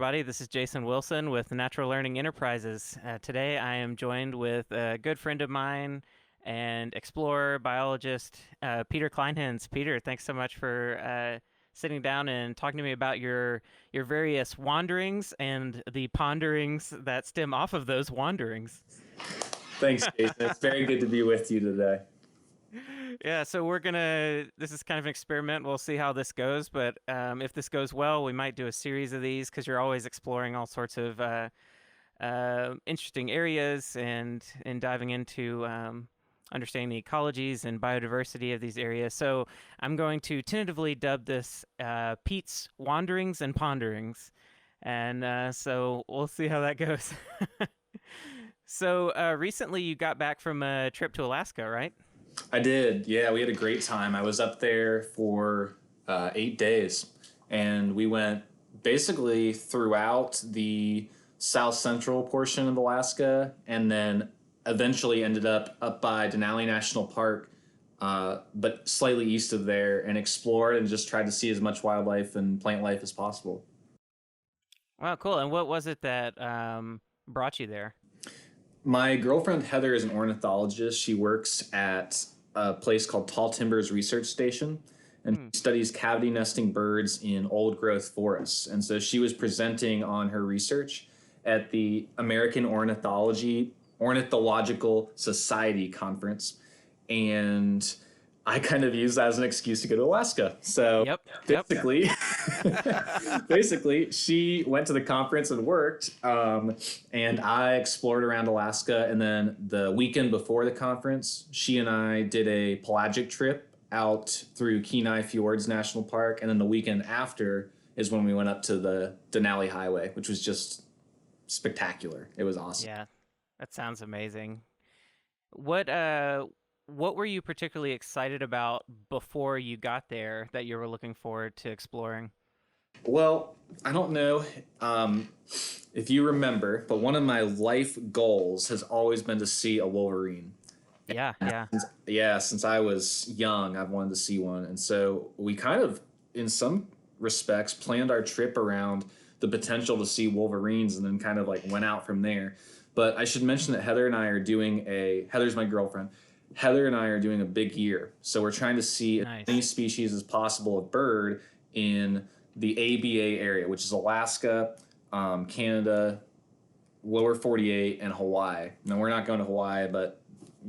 everybody. This is Jason Wilson with Natural Learning Enterprises. Today I am joined with a good friend of mine and explorer, biologist, Peter Kleinhenz. Peter, thanks so much for sitting down and talking to me about your various wanderings and the ponderings that stem off of those wanderings. Thanks, Jason. It's very good to be with you today. Yeah, so this is kind of an experiment. We'll see how this goes, but if this goes well, we might do a series of these because you're always exploring all sorts of interesting areas and diving into understanding the ecologies and biodiversity of these areas. So I'm going to tentatively dub this Pete's Wanderings and Ponderings, and so we'll see how that goes. So recently you got back from a trip to Alaska, right? I did. Yeah, we had a great time. I was up there for 8 days, and we went basically throughout the south central portion of Alaska, and then eventually ended up by Denali National Park, but slightly east of there, and explored and just tried to see as much wildlife and plant life as possible. Wow, cool. And what was it that brought you there? My girlfriend Heather is an ornithologist. She works at a place called Tall Timbers Research Station, and Hmm. studies cavity nesting birds in old growth forests. And so she was presenting on her research at the American Ornithological Society conference, and I kind of used that as an excuse to go to Alaska. So Yep. Yep. basically, basically, she went to the conference and worked, and I explored around Alaska. And then the weekend before the conference, she and I did a pelagic trip out through Kenai Fjords National Park. And then the weekend after is when we went up to the Denali Highway, which was just spectacular. It was awesome. Yeah, that sounds amazing. What were you particularly excited about before you got there that you were looking forward to exploring? Well, I don't know if you remember, but one of my life goals has always been to see a wolverine. Yeah, yeah. Yeah, since I was young, I've wanted to see one. And so we kind of, in some respects, planned our trip around the potential to see wolverines and then kind of like went out from there. But I should mention that Heather's my girlfriend. Heather and I are doing a big year. So we're trying to see as Nice. many species as possible of bird in the ABA area, which is Alaska, Canada, lower 48, and Hawaii. Now, we're not going to Hawaii, but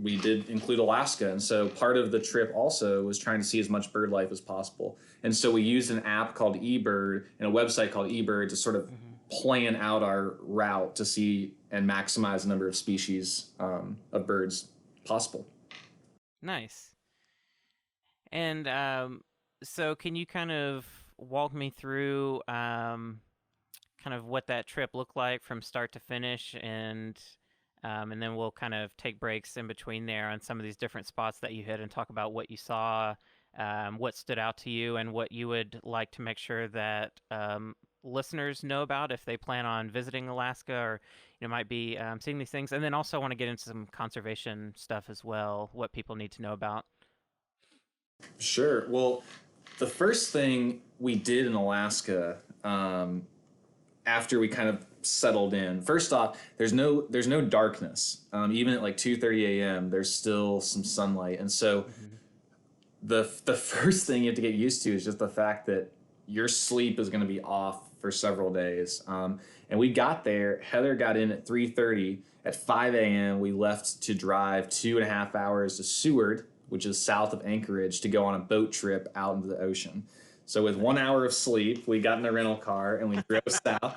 we did include Alaska. And so part of the trip also was trying to see as much bird life as possible. And so we used an app called eBird and a website called eBird to sort of plan out our route to see and maximize the number of species of birds possible. Nice. And so can you kind of walk me through kind of what that trip looked like from start to finish, and then we'll kind of take breaks in between there on some of these different spots that you hit and talk about what you saw, what stood out to you, and what you would like to make sure that listeners know about if they plan on visiting Alaska or might be seeing these things. And then also want to get into some conservation stuff as well, what people need to know about. Sure. Well, the first thing we did in Alaska, after we kind of settled in, first off, there's no darkness. Even at like 2:30 a.m., there's still some sunlight, and so the first thing you have to get used to is just the fact that your sleep is going to be off for several days. And we got there. Heather got in at 3:30. At 5 a.m., we left to drive 2.5 hours to Seward, which is south of Anchorage, to go on a boat trip out into the ocean. So with 1 hour of sleep, we got in a rental car and we drove south,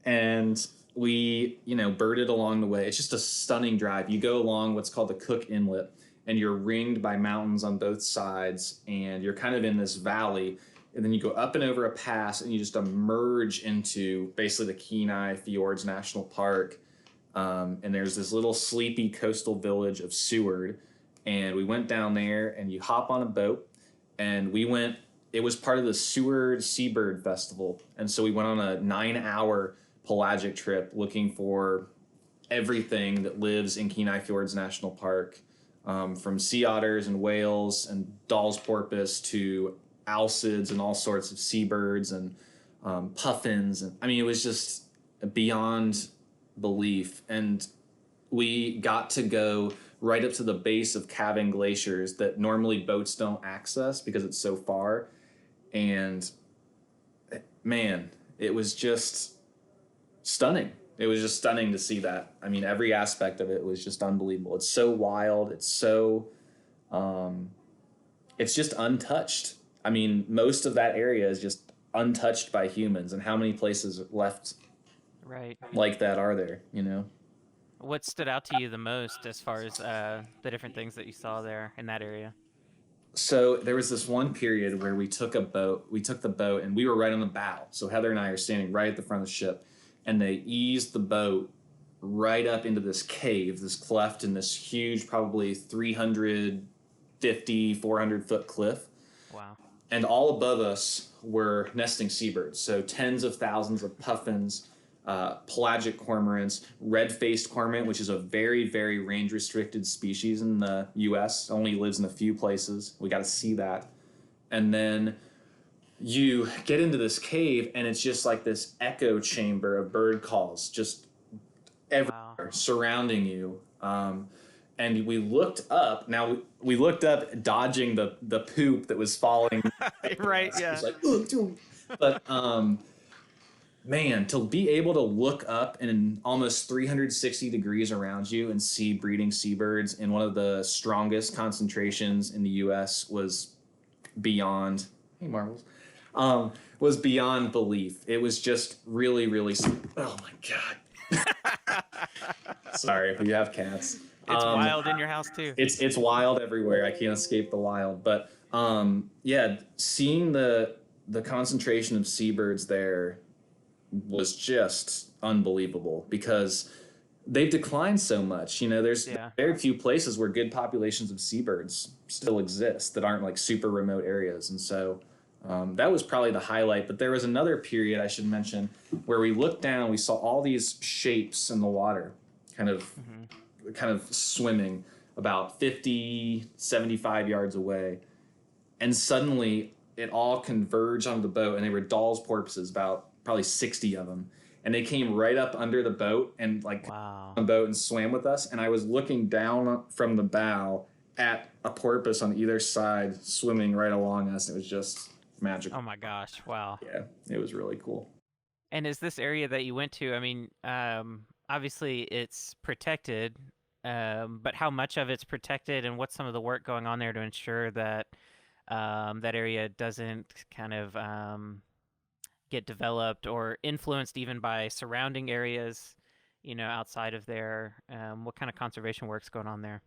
and we, birded along the way. It's just a stunning drive. You go along what's called the Cook Inlet, and you're ringed by mountains on both sides, and you're kind of in this valley. And then you go up and over a pass, and you just emerge into basically the Kenai Fjords National Park. And there's this little sleepy coastal village of Seward. And we went down there, and you hop on a boat, and it was part of the Seward Seabird Festival. And so we went on a 9-hour pelagic trip looking for everything that lives in Kenai Fjords National Park, from sea otters and whales and Dall's porpoise to alcids and all sorts of seabirds and puffins. And I mean, it was just beyond belief. And we got to go right up to the base of calving glaciers that normally boats don't access because it's so far. And man, it was just stunning. It was just stunning to see that. I mean, every aspect of it was just unbelievable. It's so wild. Um, it's just untouched. I mean, most of that area is just untouched by humans. And how many places left Right. like that are there? You know. What stood out to you the most as far as the different things that you saw there in that area? So there was this one period where we took the boat and we were right on the bow. So Heather and I are standing right at the front of the ship and they eased the boat right up into this cave, this cleft in this huge, probably 350, 400-foot cliff. Wow. And all above us were nesting seabirds. So tens of thousands of puffins, pelagic cormorants, red-faced cormorant, which is a very, very range-restricted species in the U.S. Only lives in a few places. We got to see that. And then you get into this cave, and it's just like this echo chamber of bird calls, just Wow. everywhere surrounding you. And we looked up. Now we looked up, dodging the poop that was falling. Right. It Yeah. was like, oh, dude. But man, to be able to look up in almost 360 degrees around you and see breeding seabirds in one of the strongest concentrations in the U.S. was beyond. Hey, Marvels. Was beyond belief. It was just really, really. Oh my god. Sorry, but you have cats. It's wild in your house too. It's wild everywhere. I can't escape the wild. But yeah, seeing the concentration of seabirds there was just unbelievable because they've declined so much. You know, there's Yeah. very few places where good populations of seabirds still exist that aren't like super remote areas. And so that was probably the highlight. But there was another period I should mention where we looked down, we saw all these shapes in the water, kind of swimming about 50, 75 yards away. And suddenly it all converged onto the boat, and they were dolls' porpoises, about probably 60 of them. And they came right up under the boat and like Wow. on the boat and swam with us. And I was looking down from the bow at a porpoise on either side swimming right along us. It was just magical. Oh my gosh. Wow. Yeah, it was really cool. And is this area that you went to? I mean, obviously it's protected, but how much of it's protected, and what's some of the work going on there to ensure that that area doesn't kind of get developed or influenced even by surrounding areas, outside of there? What kind of conservation work's going on there?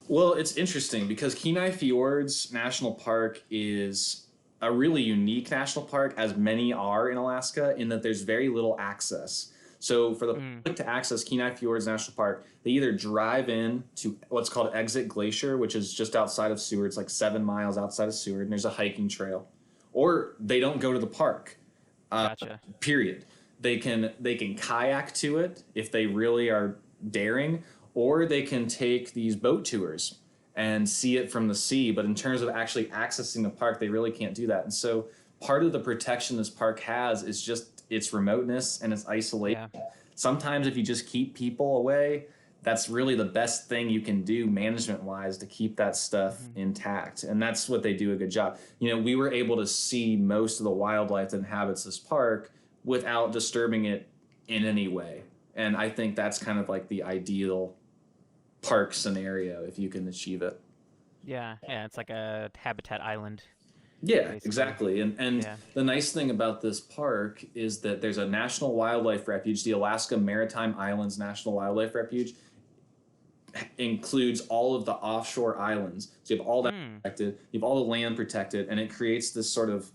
Well, it's interesting because Kenai Fjords National Park is a really unique national park, as many are in Alaska, in that there's very little access. So for the public to access Kenai Fjords National Park, they either drive in to what's called Exit Glacier, which is just outside of Seward. It's like 7 miles outside of Seward, and there's a hiking trail. Or they don't go to the park. Gotcha. Period. They can kayak to it if they really are daring, or they can take these boat tours and see it from the sea. But in terms of actually accessing the park, they really can't do that. And so part of the protection this park has is just its remoteness and its isolation. Yeah. Sometimes if you just keep people away, that's really the best thing you can do management wise to keep that stuff intact. And that's what they do a good job. We were able to see most of the wildlife that inhabits this park without disturbing it in any way. And I think that's kind of like the ideal park scenario if you can achieve it. Yeah. Yeah. It's like a habitat island. Yeah, Basically. exactly. And Yeah. the nice thing about this park is that there's a national wildlife refuge, the Alaska Maritime Islands National Wildlife Refuge includes all of the offshore islands. So you have all that protected, you have all the land protected, and it creates this sort of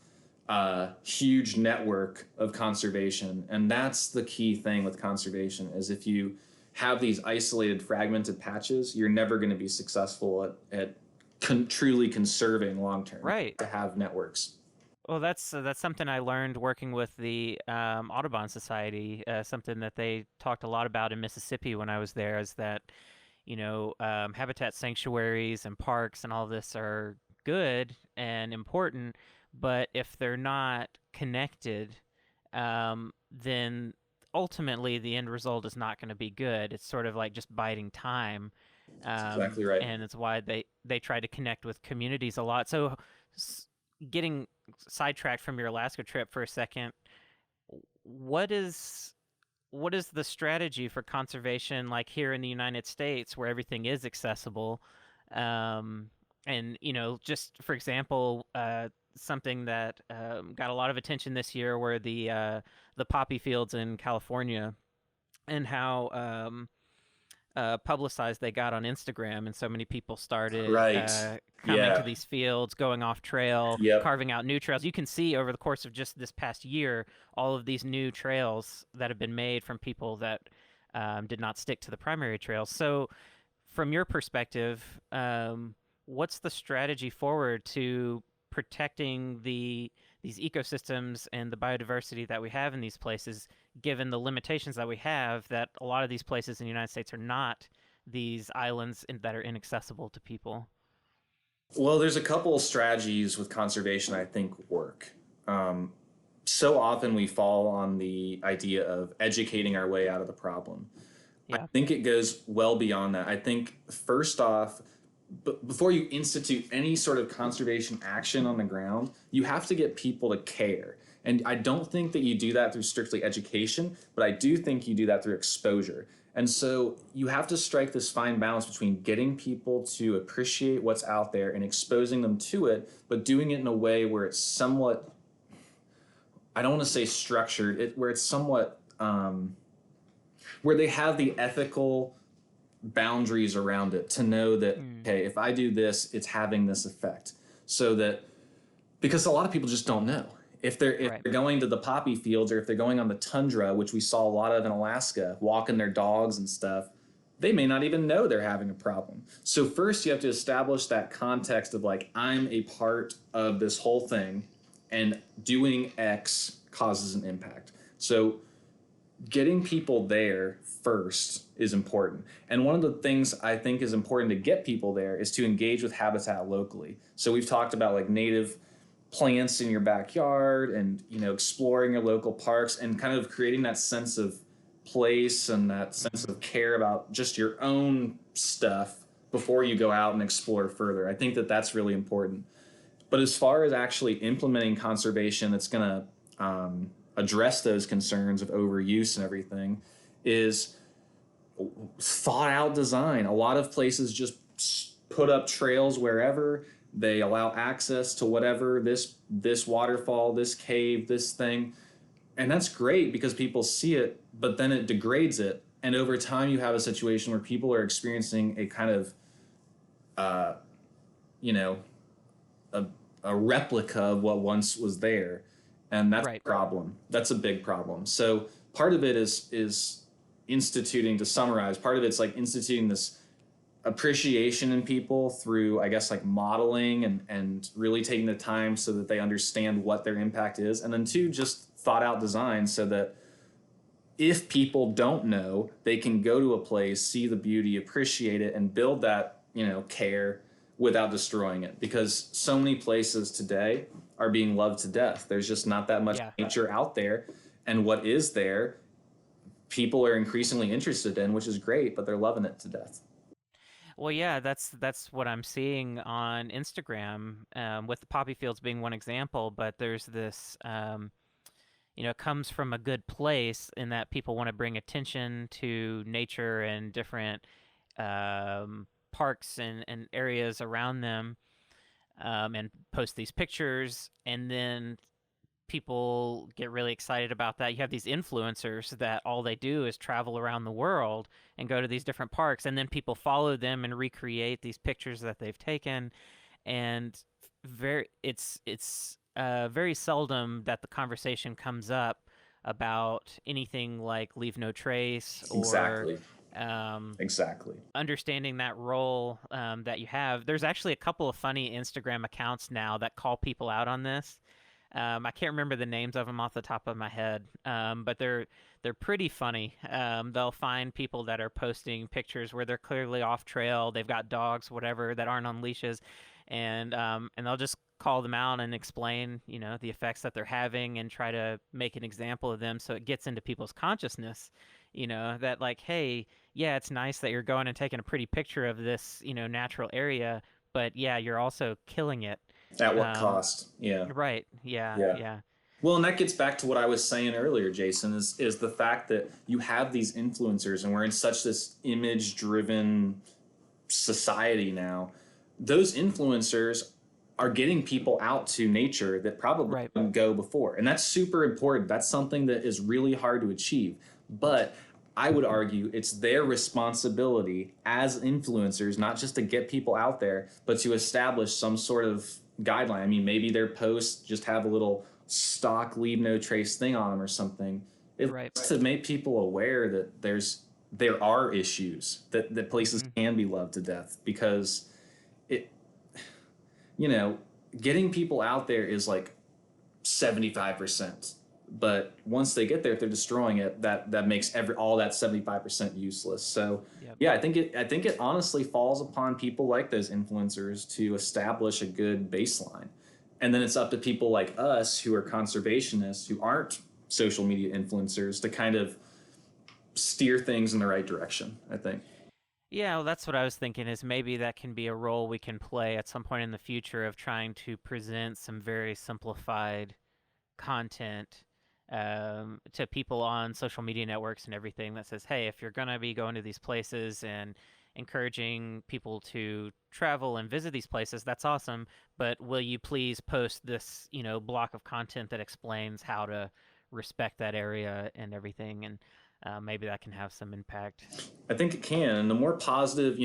huge network of conservation. And that's the key thing with conservation, is if you have these isolated fragmented patches, you're never going to be successful at truly conserving long term. Right. To have networks. Well, that's something I learned working with the Audubon Society. Something that they talked a lot about in Mississippi when I was there is that, habitat sanctuaries and parks and all this are good and important, but if they're not connected, then ultimately the end result is not going to be good. It's sort of like just biding time, That's exactly right. and it's why they try to connect with communities a lot. So, getting sidetracked from your Alaska trip for a second, what is the strategy for conservation like here in the United States where everything is accessible? Um, and just for example, something that got a lot of attention this year were the poppy fields in California, and how publicized they got on Instagram, and so many people started Right. coming to Yeah. these fields, going off trail, Yep. carving out new trails. You can see over the course of just this past year all of these new trails that have been made from people that did not stick to the primary trails. So, from your perspective, what's the strategy forward to protecting these ecosystems and the biodiversity that we have in these places, given the limitations that we have, that a lot of these places in the United States are not these islands that are inaccessible to people? Well, there's a couple of strategies with conservation I think work. Um, so often we fall on the idea of educating our way out of the problem. I Yeah. think it goes well beyond that. I think first off, before you institute any sort of conservation action on the ground, you have to get people to care. And I don't think that you do that through strictly education, but I do think you do that through exposure. And so you have to strike this fine balance between getting people to appreciate what's out there and exposing them to it, but doing it in a way where it's somewhat, I don't want to say structured, where it's somewhat, where they have the ethical boundaries around it to know that, Mm, okay, if I do this, it's having this effect. So that, because a lot of people just don't know. If right. they're going to the poppy fields, or if they're going on the tundra, which we saw a lot of in Alaska, walking their dogs and stuff, they may not even know they're having a problem. So first you have to establish that context of like, I'm a part of this whole thing, and doing X causes an impact. So getting people there first is important. And one of the things I think is important to get people there is to engage with habitat locally. So we've talked about like native plants in your backyard, and exploring your local parks and kind of creating that sense of place and that sense Hmm. of care about just your own stuff before you go out and explore further. I think that that's really important. But as far as actually implementing conservation that's going to address those concerns of overuse and everything, is thought out design. A lot of places just put up trails wherever. They allow access to whatever, this waterfall, this cave, this thing, and that's great because people see it, but then it degrades it, and over time you have a situation where people are experiencing a kind of uh, you know a, a replica of what once was there, and that's Right. a problem. That's a big problem. So part of it is instituting, to summarize, part of it's like instituting this appreciation in people through, I guess, like modeling and really taking the time so that they understand what their impact is, and then two, just thought out design so that if people don't know, they can go to a place, see the beauty, appreciate it, and build that, care without destroying it. Because so many places today are being loved to death. There's just not that much Yeah. nature out there. And what is there, people are increasingly interested in, which is great, but they're loving it to death. Well, yeah, that's what I'm seeing on Instagram, with the poppy fields being one example. But there's this, it comes from a good place in that people want to bring attention to nature and different parks and areas around them, and post these pictures, and then people get really excited about that. You have these influencers that all they do is travel around the world and go to these different parks, and then people follow them and recreate these pictures that they've taken. And it's very seldom that the conversation comes up about anything like leave no trace, or Exactly. um, Exactly. understanding that role that you have. There's actually a couple of funny Instagram accounts now that call people out on this. I can't remember the names of them off the top of my head, but they're pretty funny. They'll find people that are posting pictures where they're clearly off trail. They've got dogs, whatever, that aren't on leashes, and they'll just call them out and explain, the effects that they're having and try to make an example of them so it gets into people's consciousness, that like, hey, yeah, it's nice that you're going and taking a pretty picture of this, natural area, but yeah, you're also killing it. At what Um, cost? Yeah. right. Yeah. Yeah. Yeah. Well, and that gets back to what I was saying earlier, Jason, is the fact that you have these influencers and we're in such this image driven society now. Those influencers are getting people out to nature that probably Right. didn't go before. And that's super important. That's something that is really hard to achieve. But I would argue it's their responsibility as influencers, not just to get people out there, but to establish some sort of guideline. I mean, maybe their posts just have a little stock leave no trace thing on them or something. Right. It's to make people aware that there are issues that places Mhm. can be loved to death because it you know getting people out there is like 75%, but once they get there, if they're destroying it, that makes all that 75% useless. So Yep. yeah, I think it honestly falls upon people like those influencers to establish a good baseline, and then it's up to people like us who are conservationists who aren't social media influencers to kind of steer things in the right direction, I think. Yeah, well, that's what I was thinking is maybe that can be a role we can play at some point in the future of trying to present some very simplified content to people on social media networks and everything that says, hey, if you're going to be going to these places and encouraging people to travel and visit these places, that's awesome. But will you please post this, block of content that explains how to respect that area and everything? And maybe that can have some impact. I think it can. And the more positive,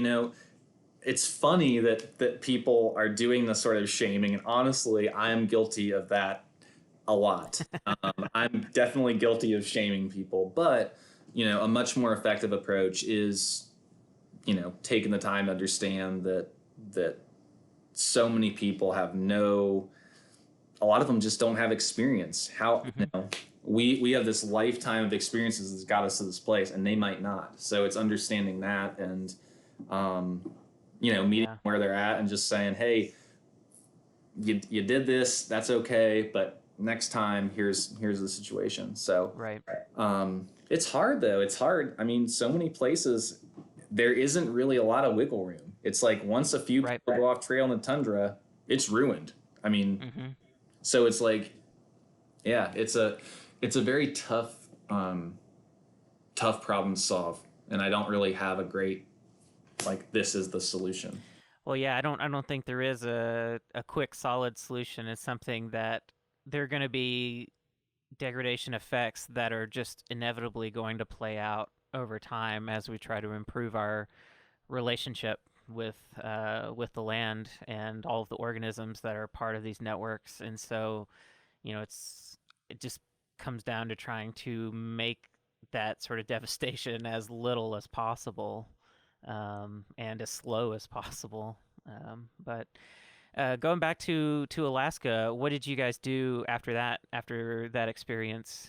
it's funny that people are doing the sort of shaming. And honestly, I am guilty of that a lot. I'm definitely guilty of shaming people. But, a much more effective approach is, taking the time to understand that so many people have a lot of them just don't have experience. How, Hmm. we have this lifetime of experiences that's got us to this place and they might not. So it's understanding that and meeting Yeah. where they're at and just saying, hey, you did this, that's okay, but next time here's the situation. So Right. it's hard though. It's hard. I mean, so many places there isn't really a lot of wiggle room. It's like once a few Right. people go off trail in the tundra, it's ruined. I mean, Hmm. so it's like, yeah, it's a very tough problem to solve, and I don't really have a great like this is the solution. Well, yeah, I don't think there is a quick solid solution. It's something that there are going to be degradation effects that are just inevitably going to play out over time as we try to improve our relationship with the land and all of the organisms that are part of these networks. And so, it just comes down to trying to make that sort of devastation as little as possible, and as slow as possible. But going back to Alaska, what did you guys do after that experience?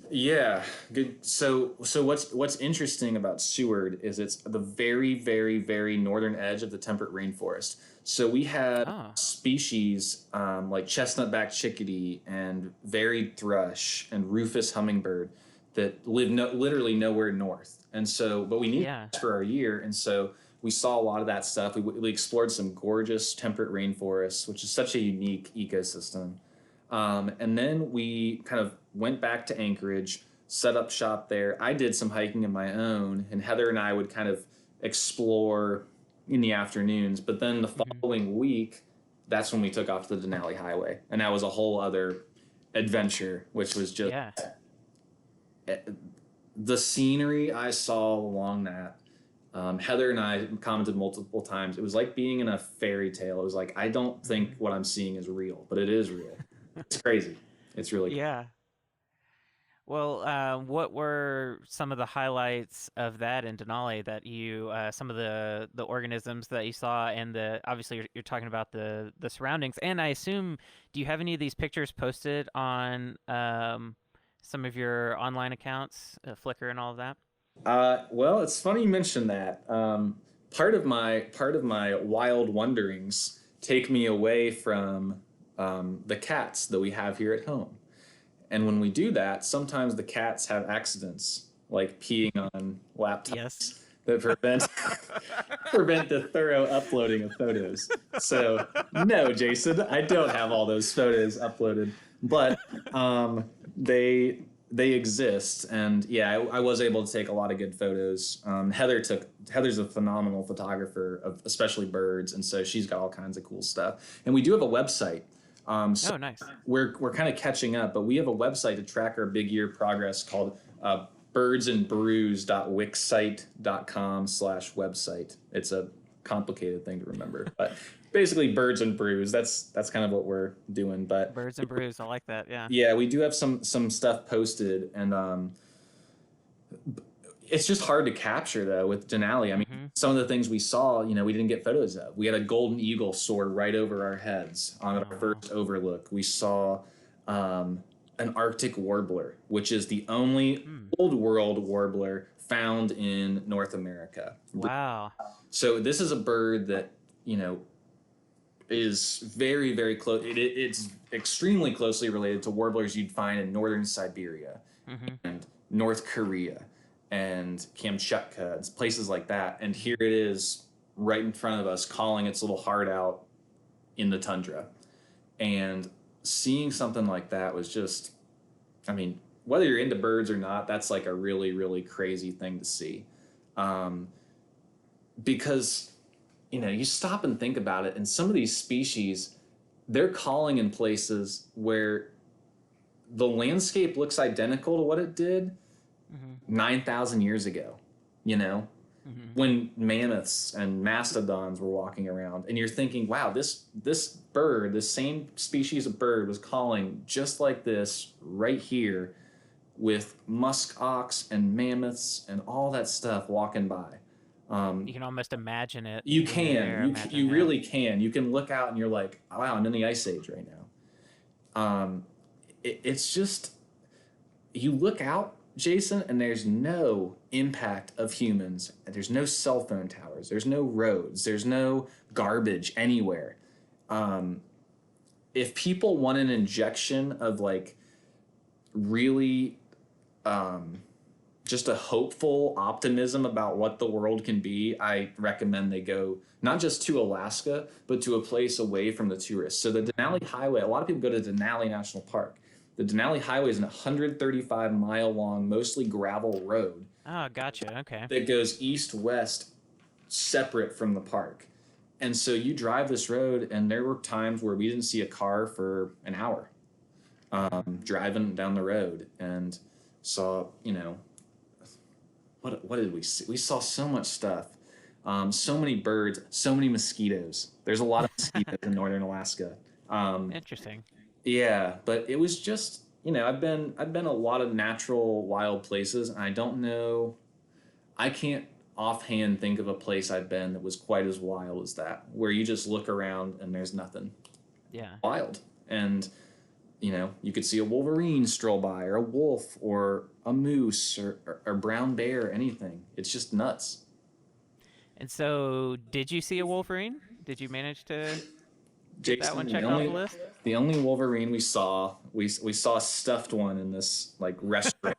Yeah, good. So what's interesting about Seward is it's the very very very northern edge of the temperate rainforest. So we had Oh, species like chestnut-backed chickadee and varied thrush and rufous hummingbird that live literally nowhere north. And so, but we need yeah. that for our year, and so we saw a lot of that stuff. We explored some gorgeous temperate rainforests, which is such a unique ecosystem. And then we kind of went back to Anchorage, set up shop there. I did some hiking of my own, and Heather and I would kind of explore in the afternoons. But then the Hmm. following week, that's when we took off to the Denali Highway, and that was a whole other adventure, which was just Yeah. the scenery I saw along that. Heather and I commented multiple times. It was like being in a fairy tale. It was like I don't think Hmm. what I'm seeing is real, but it is real. It's crazy. It's really cool. Yeah. Well, what were some of the highlights of that in Denali that some of the organisms that you saw, and obviously you're talking about the surroundings, and I assume, do you have any of these pictures posted on some of your online accounts, Flickr and all of that? Well, it's funny you mentioned that. Part of my wild wanderings take me away from the cats that we have here at home. And when we do that, sometimes the cats have accidents, like peeing on Yes. laptops that prevent the thorough uploading of photos. So no, Jason, I don't have all those photos uploaded, but they exist, and yeah, I was able to take a lot of good photos. Heather's a phenomenal photographer of especially birds, and so she's got all kinds of cool stuff. And we do have a website. So Oh, nice. we're kind of catching up, but we have a website to track our big year progress called birdsandbrews.wixsite.com/website. It's a complicated thing to remember, but basically Birds and Brews. That's kind of what we're doing. But Birds and brews. I like that. Yeah. yeah, we do have some stuff posted, and it's just hard to capture though with Denali. I mean, some of the things we saw, we didn't get photos of. We had a golden eagle soar right over our heads on our first overlook. We saw an Arctic warbler, which is the only old world warbler found in North America. Wow. So this is a bird that, is very, very close. It's extremely closely related to warblers you'd find in northern Siberia and North Korea and Kamchatka, and places like that. And here it is right in front of us, calling its little heart out in the tundra. And seeing something like that was just, I mean, whether you're into birds or not, that's like a really, really crazy thing to see. Because, you stop and think about it, and some of these species, they're calling in places where the landscape looks identical to what it did 9,000 years ago, when mammoths and mastodons were walking around. And you're thinking, wow, this bird, this same species of bird was calling just like this right here with musk ox and mammoths and all that stuff walking by. You can almost imagine it. You can. You really can. You can look out and you're like, oh, wow, I'm in the ice age right now. It's just, you look out, Jason, and there's no impact of humans. There's no cell phone towers. There's no roads. There's no garbage anywhere. If people want an injection of like really just a hopeful optimism about what the world can be, I recommend they go not just to Alaska, but to a place away from the tourists. So the Denali Highway, a lot of people go to Denali National Park. The Denali Highway is an 135-mile long, mostly gravel road. Oh, gotcha. Okay. That goes east-west, separate from the park. And so you drive this road, and there were times where we didn't see a car for an hour driving down the road, and saw, what did we see? We saw so much stuff. So many birds, so many mosquitoes. There's a lot of mosquitoes in northern Alaska. Interesting. Yeah, but it was just, I've been a lot of natural wild places, and I don't know, I can't offhand think of a place I've been that was quite as wild as that, where you just look around and there's nothing. Yeah. Wild. And you could see a wolverine stroll by, or a wolf, or a moose, or brown bear, anything. It's just nuts. And so, did you see a wolverine? Did you manage to get that Jason, one checked off the list? the only wolverine we saw a stuffed one in this like restaurant.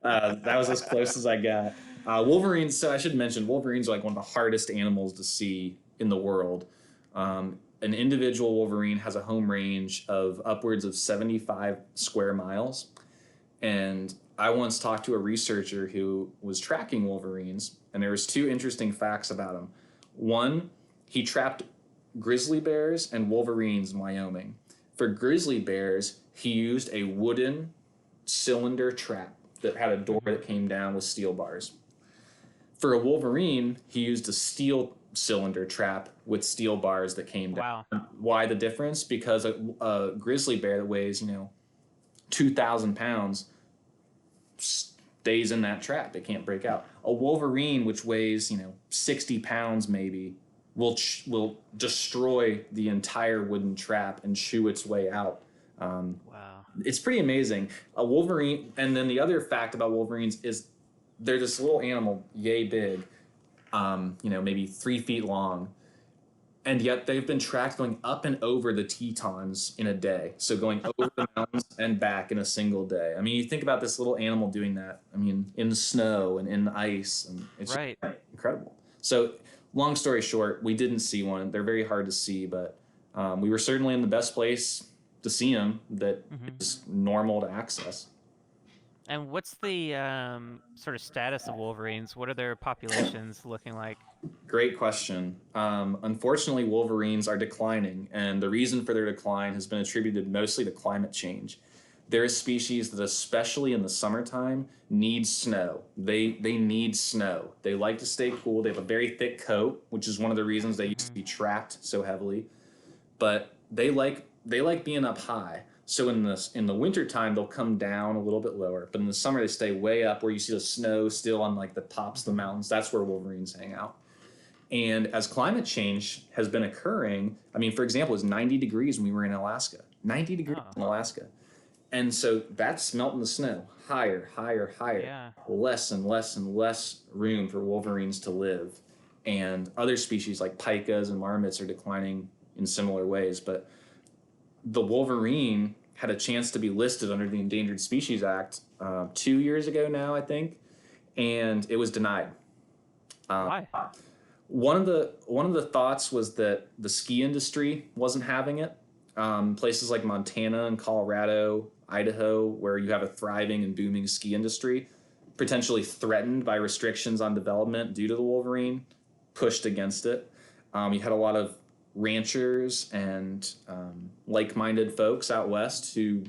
That was as close as I got. Wolverines. So I should mention, wolverines are like one of the hardest animals to see in the world. An individual wolverine has a home range of upwards of 75 square miles. And I once talked to a researcher who was tracking wolverines, and there was two interesting facts about him. One, he trapped grizzly bears and wolverines in Wyoming. For grizzly bears, he used a wooden cylinder trap that had a door that came down with steel bars. For a wolverine, he used a steel cylinder trap with steel bars that came down. Wow. Why the difference? Because a grizzly bear that weighs, 2,000 pounds stays in that trap. It can't break out. A wolverine, which weighs, 60 pounds maybe, will destroy the entire wooden trap and chew its way out. Wow. It's pretty amazing. A wolverine, and then the other fact about wolverines is they're this little animal, yay big, maybe 3 feet long, and yet they've been tracked going up and over the Tetons in a day. So going over the mountains and back in a single day. I mean, you think about this little animal doing that. I mean, in the snow and in the ice, and it's just Right. incredible. So, long story short, we didn't see one. They're very hard to see, but we were certainly in the best place to see them that Hmm. is normal to access. And what's the sort of status of Wolverines? What are their populations looking like? Great question. Unfortunately, wolverines are declining, and the reason for their decline has been attributed mostly to climate change. They're a species that, especially in the summertime, need snow. They need snow. They like to stay cool. They have a very thick coat, which is one of the reasons they used to Hmm. be trapped so heavily. But they like being up high. So in the wintertime they'll come down a little bit lower, but in the summer they stay way up where you see the snow still on like the tops of the Hmm. mountains. That's where wolverines hang out. And as climate change has been occurring, I mean, for example, it was 90 degrees when we were in Alaska. 90 degrees Oh, in Alaska. And so that's melting the snow higher, higher, higher. yeah. Less and less and less room for wolverines to live. And other species like pikas and marmots are declining in similar ways. But the wolverine had a chance to be listed under the Endangered Species Act 2 years ago now, I think, and it was denied. Um, Why? one of the thoughts was that the ski industry wasn't having it. Places like Montana and Colorado, Idaho, where you have a thriving and booming ski industry, potentially threatened by restrictions on development due to the wolverine, pushed against it. You had a lot of ranchers and like-minded folks out west who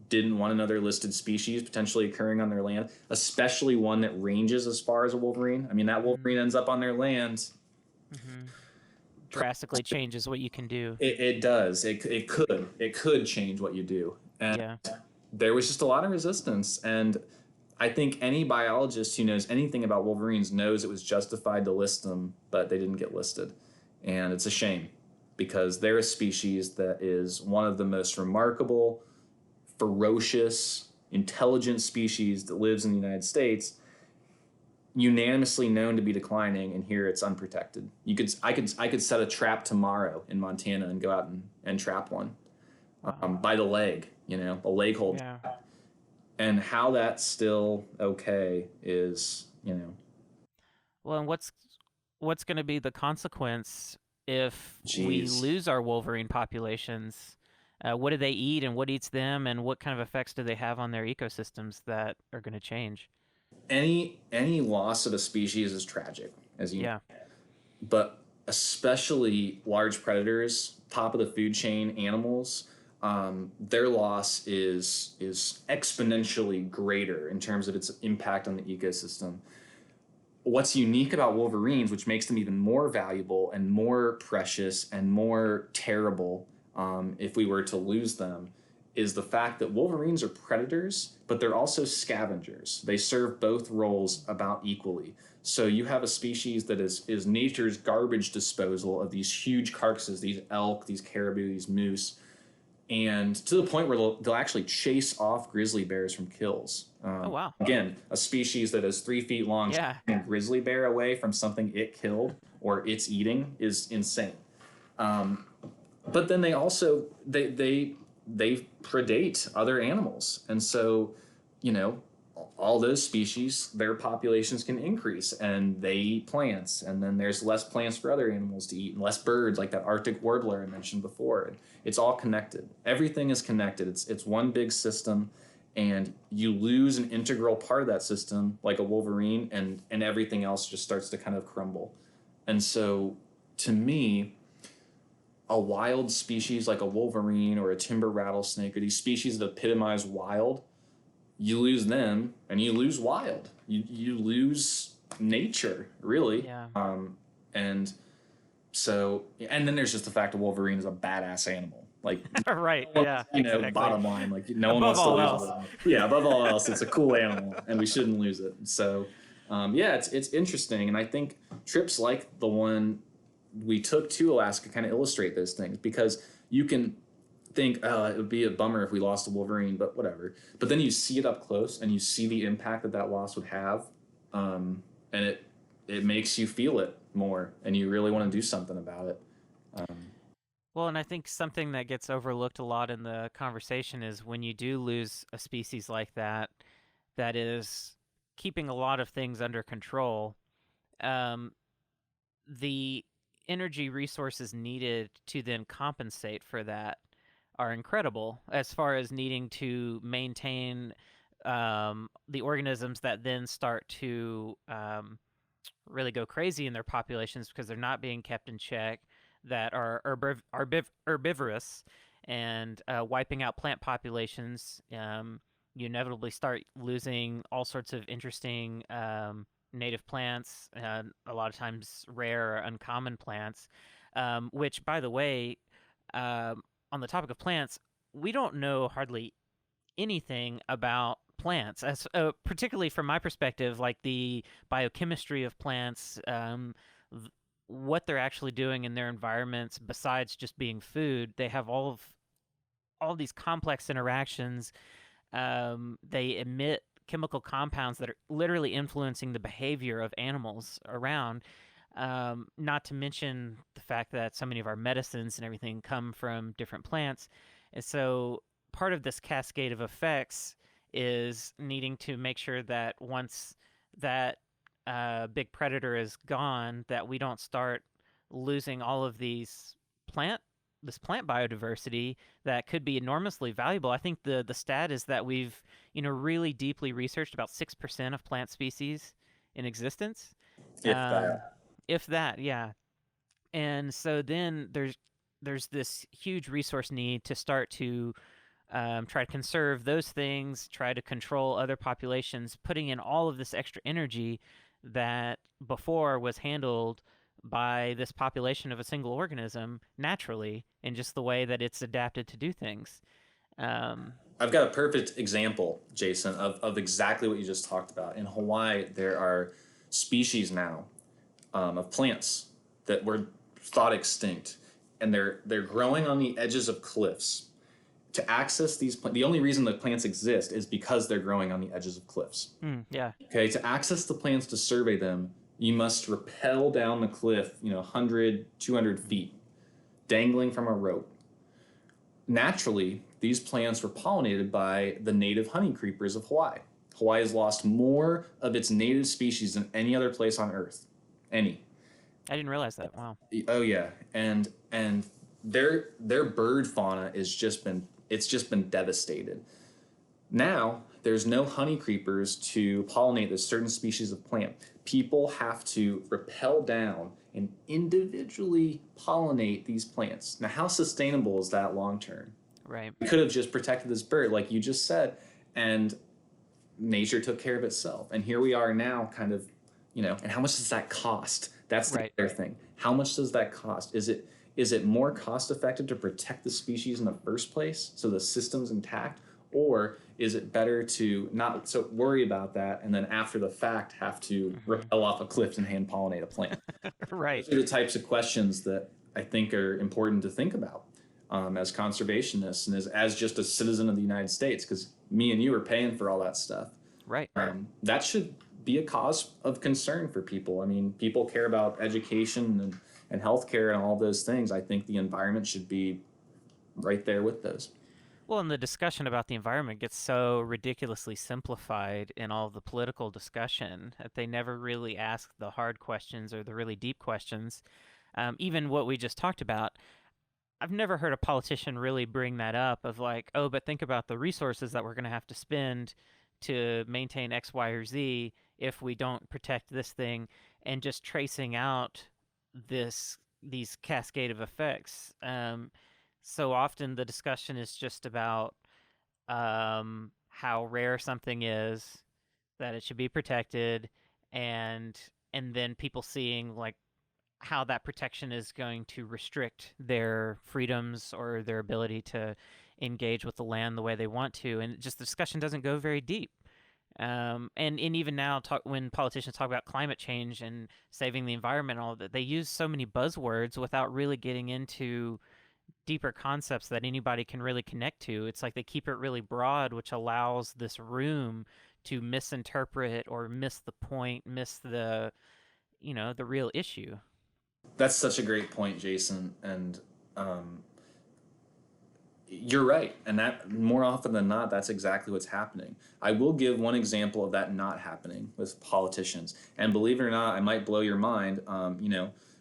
didn't want another listed species potentially occurring on their land, especially one that ranges as far as a wolverine. I mean, that wolverine ends up on their land. Mm-hmm. Drastically changes what you can do. It does. It could change what you do, and Yeah. there was just a lot of resistance. And I think any biologist who knows anything about wolverines knows it was justified to list them, but they didn't get listed, and it's a shame because they're a species that is one of the most remarkable, ferocious, intelligent species that lives in the United States, unanimously known to be declining, and here it's unprotected. I could set a trap tomorrow in Montana and go out and trap one Wow. by the leg, a leg hold. Yeah. And how that's still okay is, Well, and what's going to be the consequence if we geez. lose our Wolverine populations? What do they eat, and what eats them, and what kind of effects do they have on their ecosystems that are going to change? Any loss of a species is tragic, as you know. Yeah. But especially large predators, top of the food chain animals, their loss is exponentially greater in terms of its impact on the ecosystem. What's unique about wolverines, which makes them even more valuable and more precious and more terrible if we were to lose them, is the fact that wolverines are predators, but they're also scavengers. They serve both roles about equally. So you have a species that is nature's garbage disposal of these huge carcasses, these elk, these caribou, these moose, and to the point where they'll actually chase off grizzly bears from kills. Oh, wow. Again, a species that is 3 feet long, Yeah. a grizzly bear away from something it killed or it's eating is insane. Um, but then they also they predate other animals, and so you know all those species, their populations can increase, and they eat plants, and then there's less plants for other animals to eat, and less birds, like that Arctic warbler I mentioned before. And it's all connected. Everything is connected. It's one big system, and you lose an integral part of that system, like a wolverine, and everything else just starts to kind of crumble. And so, to me, a wild species like a wolverine or a timber rattlesnake, or these species that epitomize wild, you lose them and you lose wild. You lose nature, really. Yeah. And so, and then there's just the fact that Wolverine is a badass animal. Like, Right. Yeah. Exactly. bottom line, like no one Above wants to all lose else. Wolverine. Yeah, above all else, it's a cool animal, and we shouldn't lose it. So, yeah, it's interesting, and I think trips like the one we took to Alaska kind of illustrate those things, because you can think, oh, it would be a bummer if we lost a Wolverine, but whatever. But then you see it up close and you see the impact that loss would have, and it makes you feel it more, and you really want to do something about it. Um, Well, and I think something that gets overlooked a lot in the conversation is when you do lose a species like that, that is keeping a lot of things under control. Um, the energy resources needed to then compensate for that are incredible as far as needing to maintain the organisms that then start to really go crazy in their populations because they're not being kept in check, that are herbivorous and wiping out plant populations. You inevitably start losing all sorts of interesting native plants, a lot of times rare or uncommon plants, which, by the way, on the topic of plants, we don't know hardly anything about plants, as particularly from my perspective, like the biochemistry of plants, what they're actually doing in their environments besides just being food. They have all of these complex interactions. They emit chemical compounds that are literally influencing the behavior of animals around. Not to mention the fact that so many of our medicines and everything come from different plants. And so part of this cascade of effects is needing to make sure that once that big predator is gone, that we don't start losing all of this plant biodiversity that could be enormously valuable. I think the stat is that we've really deeply researched about 6% of plant species in existence, if um, that. if that, yeah. And so then there's this huge resource need to start to try to conserve those things, try to control other populations, putting in all of this extra energy that before was handled by this population of a single organism naturally in just the way that it's adapted to do things. Um, I've got a perfect example, Jason, of exactly what you just talked about. In Hawaii, there are species now of plants that were thought extinct, and they're growing on the edges of cliffs. To access these plants, the only reason that plants exist is because they're growing on the edges of cliffs. yeah, Okay, to access the plants to survey them, you must rappel down the cliff, 100, 200 feet, dangling from a rope. Naturally, these plants were pollinated by the native honey creepers of Hawaii. Hawaii has lost more of its native species than any other place on Earth. Any. I didn't realize that. Wow. Oh yeah, and their bird fauna is just been devastated. Now there's no honey creepers to pollinate this certain species of plant. People have to rappel down and individually pollinate these plants. Now, how sustainable is that long term? Right. We could have just protected this bird, like you just said, and nature took care of itself. And here we are now, kind of, and how much does that cost? That's the Right. other thing. How much does that cost? Is it more cost effective to protect the species in the first place so the system's intact? Or is it better to not so worry about that and then after the fact have to Hmm. rappel off a cliff and hand pollinate a plant? Right. Those are the types of questions that I think are important to think about as conservationists and as just a citizen of the United States, because me and you are paying for all that stuff. Right. That should be a cause of concern for people. I mean, people care about education and healthcare and all those things. I think the environment should be right there with those. Well, and the discussion about the environment gets so ridiculously simplified in all the political discussion that they never really ask the hard questions or the really deep questions. Even what we just talked about, I've never heard a politician really bring that up of like, oh, but think about the resources that we're going to have to spend to maintain X, Y, or Z if we don't protect this thing, and just tracing out these cascade of effects. So often the discussion is just about how rare something is, that it should be protected, and and then people seeing like how that protection is going to restrict their freedoms or their ability to engage with the land the way they want to, and just the discussion doesn't go very deep. And even now, when politicians talk about climate change and saving the environment, and all that, they use so many buzzwords without really getting into deeper concepts that anybody can really connect to. It's like they keep it really broad, which allows this room to misinterpret or miss the point, miss the real issue. That's such a great point, Jason. And um, you're right. And that more often than not, that's exactly what's happening. I will give one example of that not happening with politicians. And believe it or not, I might blow your mind.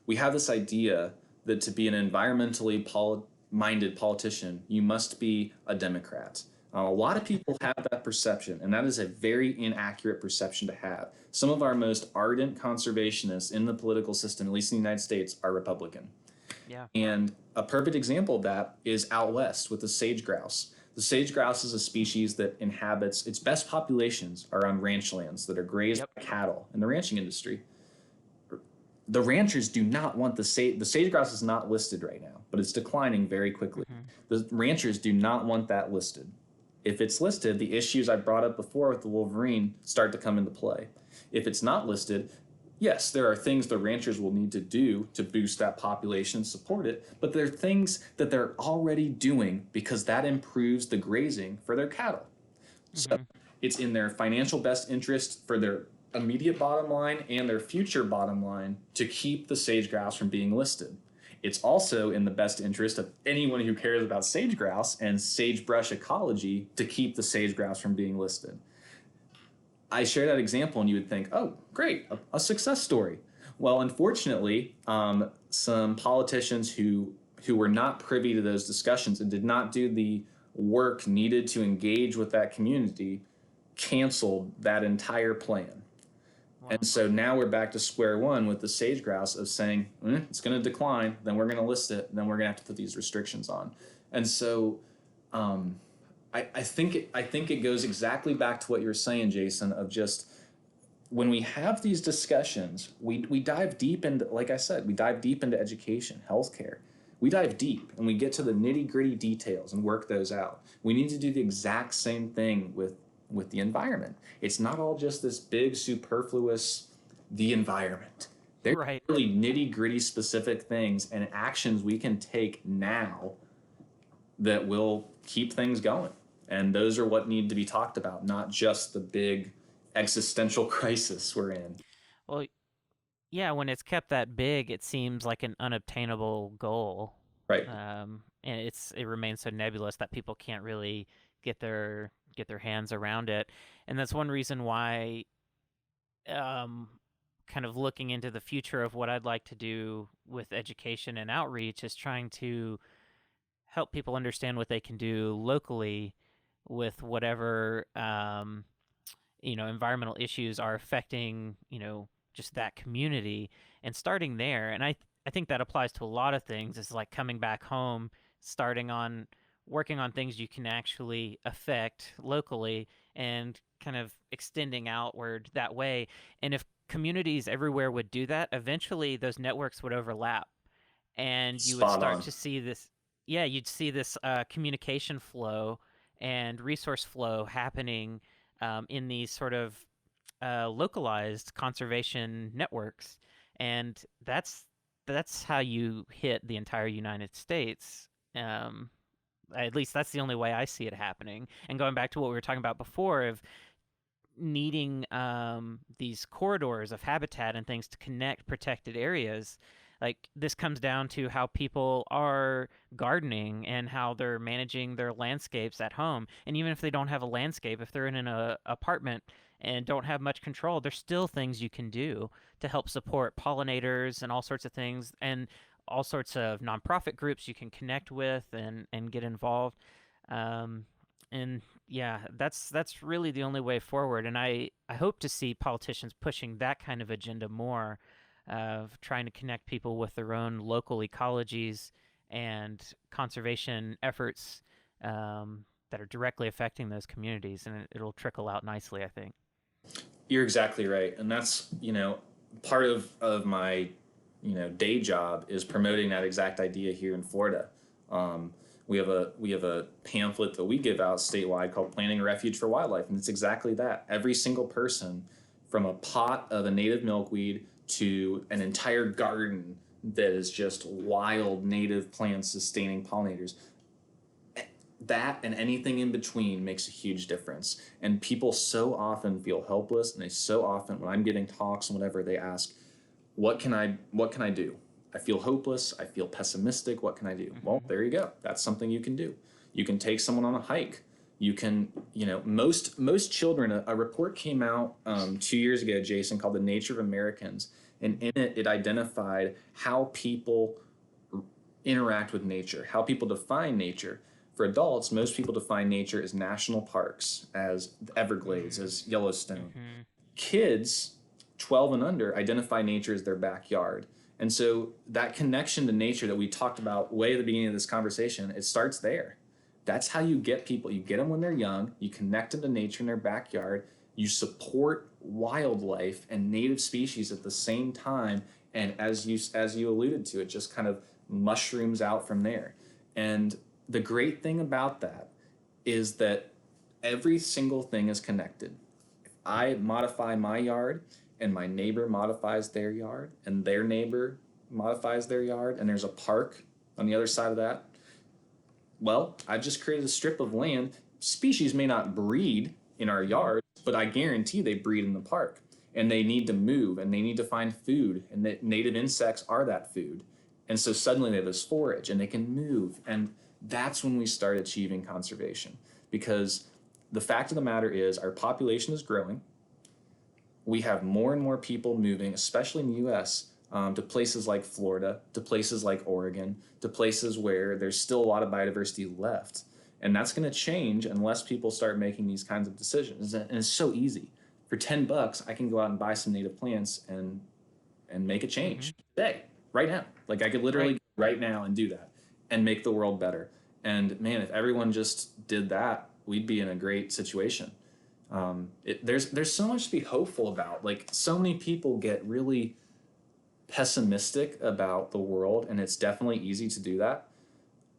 We have this idea that to be an environmentally minded politician, you must be a Democrat. A lot of people have that perception, and that is a very inaccurate perception to have. Some of our most ardent conservationists in the political system, at least in the United States, are Republican. Yeah. And a perfect example of that is out west with the sage grouse. The sage grouse is a species that inhabits, its best populations are on ranch lands that are grazed Yep. by cattle in the ranching industry. The ranchers do not want the sage grouse is not listed right now, but it's declining very quickly. Hmm. The ranchers do not want that listed. If it's listed, the issues I brought up before with the wolverine start to come into play. If it's not listed, yes, there are things the ranchers will need to do to boost that population and support it, but there are things that they're already doing because that improves the grazing for their cattle. So Hmm. it's in their financial best interest for their immediate bottom line and their future bottom line to keep the sage grouse from being listed. It's also in the best interest of anyone who cares about sage grouse and sagebrush ecology to keep the sage grouse from being listed. I share that example, and you would think, oh, great, a success story. Well, unfortunately, some politicians who were not privy to those discussions and did not do the work needed to engage with that community canceled that entire plan. Wow. And so now we're back to square one with the sage grouse of saying it's going to decline, then we're going to list it, then we're going to have to put these restrictions on. And so um, I think it goes exactly back to what you're saying, Jason, of just when we have these discussions, we dive deep into, like I said, we dive deep into education, healthcare. We dive deep and we get to the nitty gritty details and work those out. We need to do the exact same thing with the environment. It's not all just this big superfluous the environment. There's Right. really nitty gritty specific things and actions we can take now that will keep things going. And those are what need to be talked about, not just the big existential crisis we're in. Well, yeah, when it's kept that big, it seems like an unobtainable goal. Right. And it remains so nebulous that people can't really get their hands around it. And that's one reason why um kind of looking into the future of what I'd like to do with education and outreach is trying to help people understand what they can do locally with whatever environmental issues are affecting just that community, and starting there. And I think that applies to a lot of things. It's like coming back home, starting on working on things you can actually affect locally, and kind of extending outward that way. And if communities everywhere would do that, eventually those networks would overlap, and you would Spot start on. to see this. Yeah, you'd see this communication flow and resource flow happening in these sort of localized conservation networks, and that's how you hit the entire United States. Um, at least that's the only way I see it happening. And going back to what we were talking about before of needing these corridors of habitat and things to connect protected areas, like this comes down to how people are gardening and how they're managing their landscapes at home. And even if they don't have a landscape, if they're in an apartment and don't have much control, there's still things you can do to help support pollinators and all sorts of things, and all sorts of nonprofit groups you can connect with and get involved. Um, and yeah, that's really the only way forward. And I hope to see politicians pushing that kind of agenda more, of trying to connect people with their own local ecologies and conservation efforts that are directly affecting those communities, and it'll trickle out nicely, I think. You're exactly right. And that's, part of my, day job is promoting that exact idea here in Florida. Um, we have a pamphlet that we give out statewide called Planting a Refuge for Wildlife, and it's exactly that. Every single person, from a pot of a native milkweed to an entire garden that is just wild native plants sustaining pollinators, that and anything in between makes a huge difference. And people so often feel helpless, and they so often, when I'm giving talks and whatever, they ask, what can I do? I feel hopeless. I feel pessimistic. What can I do? Well, Mm-hmm. there you go. That's something you can do. You can take someone on a hike. You can, most children. A report came out 2 years ago, Jason, called "The Nature of Americans," and in it, it identified how people interact with nature, how people define nature. For adults, most people define nature as national parks, as the Everglades, as Yellowstone. Mm-hmm. Kids 12 and under identify nature as their backyard. And so that connection to nature that we talked about way at the beginning of this conversation, it starts there. That's how you get people. You get them when they're young, you connect them to nature in their backyard, you support wildlife and native species at the same time, and as you alluded to, it just kind of mushrooms out from there. And the great thing about that is that every single thing is connected. I modify my yard and my neighbor modifies their yard and their neighbor modifies their yard and there's a park on the other side of that, well, I've just created a strip of land. Species may not breed in our yards, but I guarantee they breed in the park. And they need to move and they need to find food, and that native insects are that food. And so suddenly they have this forage and they can move. And that's when we start achieving conservation, because the fact of the matter is our population is growing. We have more and more people moving, especially in the US, to places like Florida, to places like Oregon, to places where there's still a lot of biodiversity left. And that's going to change unless people start making these kinds of decisions. And it's so easy. For $10, I can go out and buy some native plants and make a Mm-hmm. change today, right now. Like I could literally Right. right now and do that and make the world better. And man, if everyone just did that, we'd be in a great situation. There's so much to be hopeful about. Like so many people get really pessimistic about the world, and it's definitely easy to do that.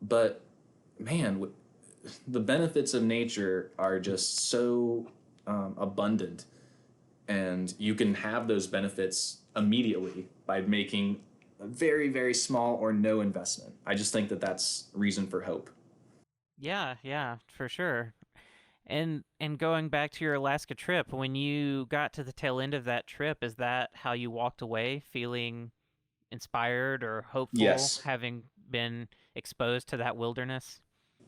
But man, the benefits of nature are just so abundant, and you can have those benefits immediately by making a very, very small or no investment. I just think that that's reason for hope. Yeah, yeah, for sure. And going back to your Alaska trip, when you got to the tail end of that trip, is that how you walked away, feeling inspired or hopeful, Yes, having been exposed to that wilderness?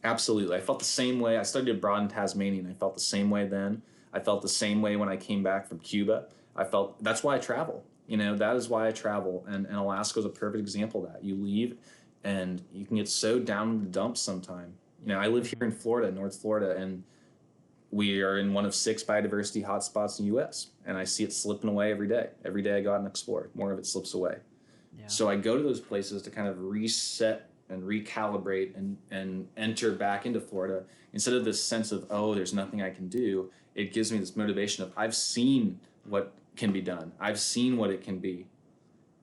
absolutely. I felt the same way. I studied abroad in Tasmania, and I felt the same way then. I felt the same way when I came back from Cuba. I felt that's why I travel. That is why I travel. And Alaska is a perfect example of that. You leave and you can get so down in the dumps sometime. I live here Mm-hmm. in Florida, North Florida, and we are in one of 6 biodiversity hotspots in the U.S. And I see it slipping away every day. Every day I go out and explore, more of it slips away. Yeah. So I go to those places to kind of reset and recalibrate and enter back into Florida. Instead of this sense of, oh, there's nothing I can do, it gives me this motivation of, I've seen what can be done. I've seen what it can be.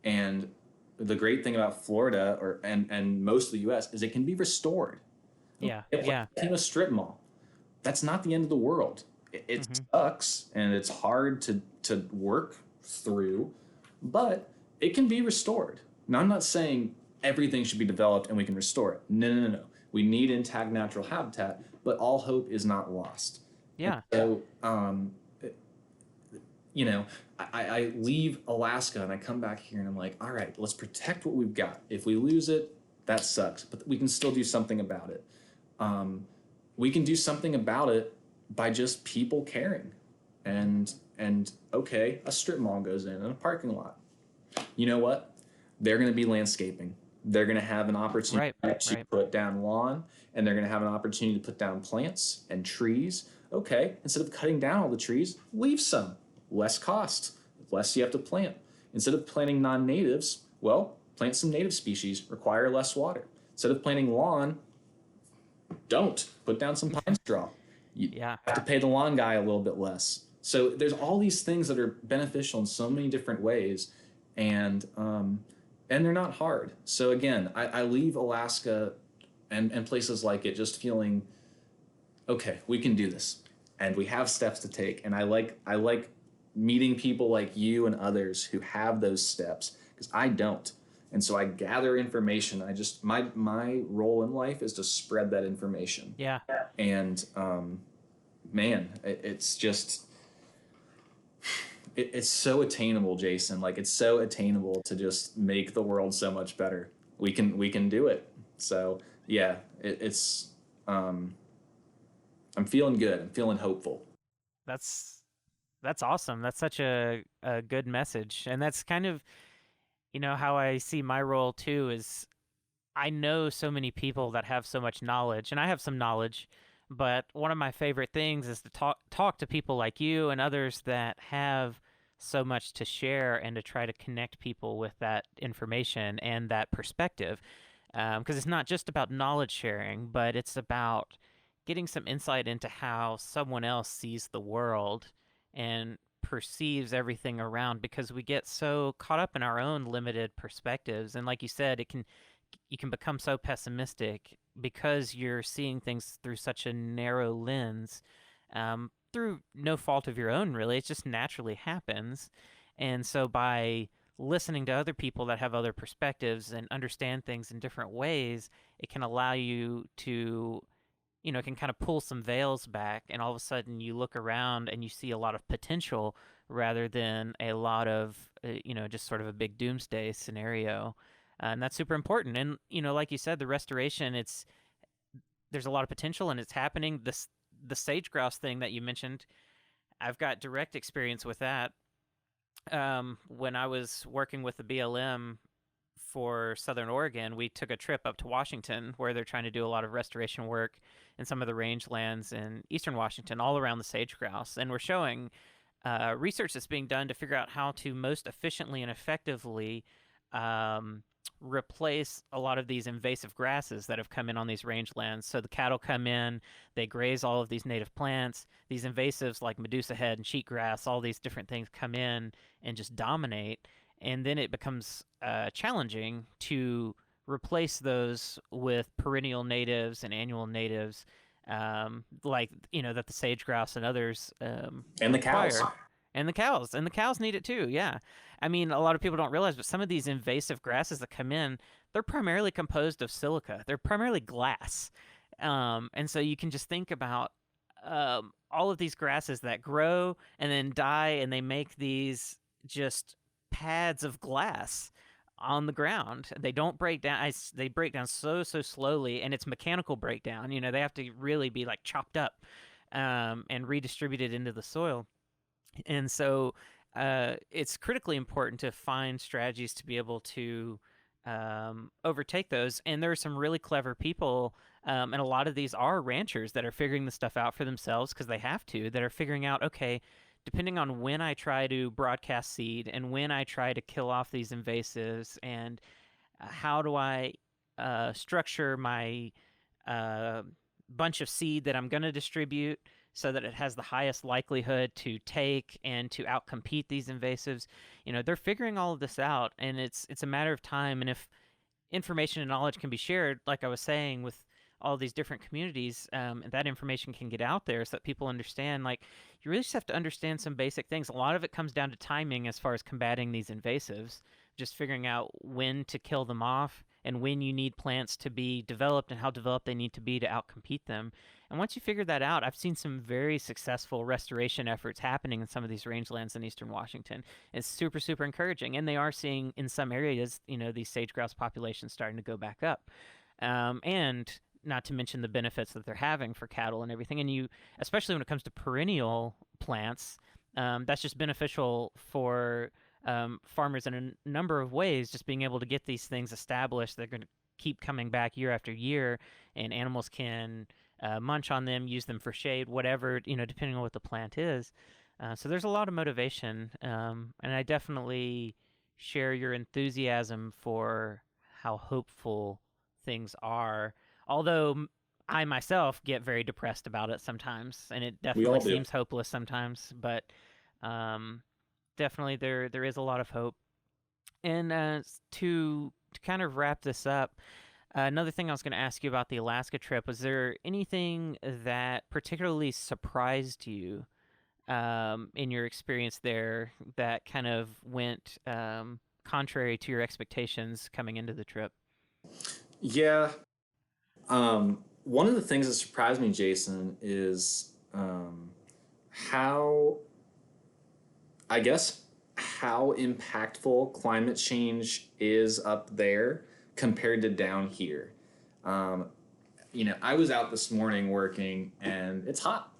And the great thing about Florida and most of the US is it can be restored. Yeah. It Yeah. became a strip mall. That's not the end of the world. It Mm-hmm. sucks and it's hard to work through, but it can be restored. Now, I'm not saying everything should be developed and we can restore it. No, no, no, no. We need intact natural habitat, but all hope is not lost. And Yeah. so, you know, I leave Alaska and I come back here and I'm like, all right, let's protect what we've got. If we lose it, that sucks, but we can still do something about it. We can do something about it by just people caring. And okay, a strip mall goes in and a parking lot. You know what? They're going to be landscaping. They're going to have an opportunity Right. to Right. put down lawn, and they're going to have an opportunity to put down plants and trees. Okay, instead of cutting down all the trees, leave some. Less cost, less you have to plant. Instead of planting non-natives, well, plant some native species, require less water. Instead of planting lawn, don't put down some pine straw. You Yeah. have to pay the lawn guy a little bit less. So there's all these things that are beneficial in so many different ways, and they're not hard. So again, I leave Alaska and places like it just feeling okay. We can do this, and we have steps to take. And I like meeting people like you and others who have those steps because I don't. And so I gather information. I just my role in life is to spread that information. Yeah. And man, it's just it's so attainable, Jason. Like it's so attainable to just make the world so much better. We can do it. So yeah, it's um, I'm feeling good. I'm feeling hopeful. That's that's awesome. That's such a good message. And that's kind of, how I see my role too is I know so many people that have so much knowledge, and I have some knowledge, but one of my favorite things is to talk to people like you and others that have so much to share and to try to connect people with that information and that perspective. Because it's not just about knowledge sharing, but it's about getting some insight into how someone else sees the world and perceives everything around, because we get so caught up in our own limited perspectives. And like you said, you can become so pessimistic because you're seeing things through such a narrow lens, through no fault of your own, really. It just naturally happens. And so by listening to other people that have other perspectives and understand things in different ways, it can allow you to, it can kind of pull some veils back, and all of a sudden you look around and you see a lot of potential rather than a lot of, just sort of a big doomsday scenario. And that's super important. And, like you said, the restoration, there's a lot of potential and it's happening. The sage grouse thing that you mentioned, I've got direct experience with that. When I was working with the BLM for Southern Oregon, we took a trip up to Washington where they're trying to do a lot of restoration work in some of the rangelands in eastern Washington, all around the sage grouse. And we're showing research that's being done to figure out how to most efficiently and effectively replace a lot of these invasive grasses that have come in on these rangelands. So the cattle come in, they graze all of these native plants. These invasives like Medusa head and cheatgrass, all these different things come in and just dominate. And then it becomes challenging to replace those with perennial natives and annual natives, like, that the sage grouse and others And the require. cows. And the cows need it too. Yeah, I mean, a lot of people don't realize, but some of these invasive grasses that come in, they're primarily composed of silica. They're primarily glass, and so you can just think about all of these grasses that grow and then die, and they make these just pads of glass on the ground. They don't break down. They break down so slowly, and it's mechanical breakdown. They have to really be like chopped up and redistributed into the soil. And so it's critically important to find strategies to be able to overtake those. And there are some really clever people, and a lot of these are ranchers that are figuring this stuff out for themselves because they have to, that are figuring out, okay, depending on when I try to broadcast seed and when I try to kill off these invasives, and how do I structure my uh, bunch of seed that I'm going to distribute so that it has the highest likelihood to take and to outcompete these invasives. They're figuring all of this out, and it's a matter of time. And if information and knowledge can be shared, like I was saying, with all these different communities, and that information can get out there so that people understand, like, you really just have to understand some basic things. A lot of it comes down to timing as far as combating these invasives, just figuring out when to kill them off and when you need plants to be developed and how developed they need to be to outcompete them. And once you figure that out, I've seen some very successful restoration efforts happening in some of these rangelands in eastern Washington. It's super encouraging. And they are seeing in some areas, these sage grouse populations starting to go back up. And not to mention the benefits that they're having for cattle and everything. And especially when it comes to perennial plants, that's just beneficial for farmers in a number of ways, just being able to get these things established. They're going to keep coming back year after year, and animals can munch on them, use them for shade, whatever, depending on what the plant is. So there's a lot of motivation, and I definitely share your enthusiasm for how hopeful things are. Although I myself get very depressed about it sometimes, and it We all definitely do. seems hopeless sometimes. But definitely there is a lot of hope. And to kind of wrap this up, another thing I was going to ask you about the Alaska trip, was there anything that particularly surprised you in your experience there that kind of went contrary to your expectations coming into the trip? Yeah. One of the things that surprised me, Jason, is how I guess how impactful climate change is up there compared to down here. Um, I was out this morning working and it's hot,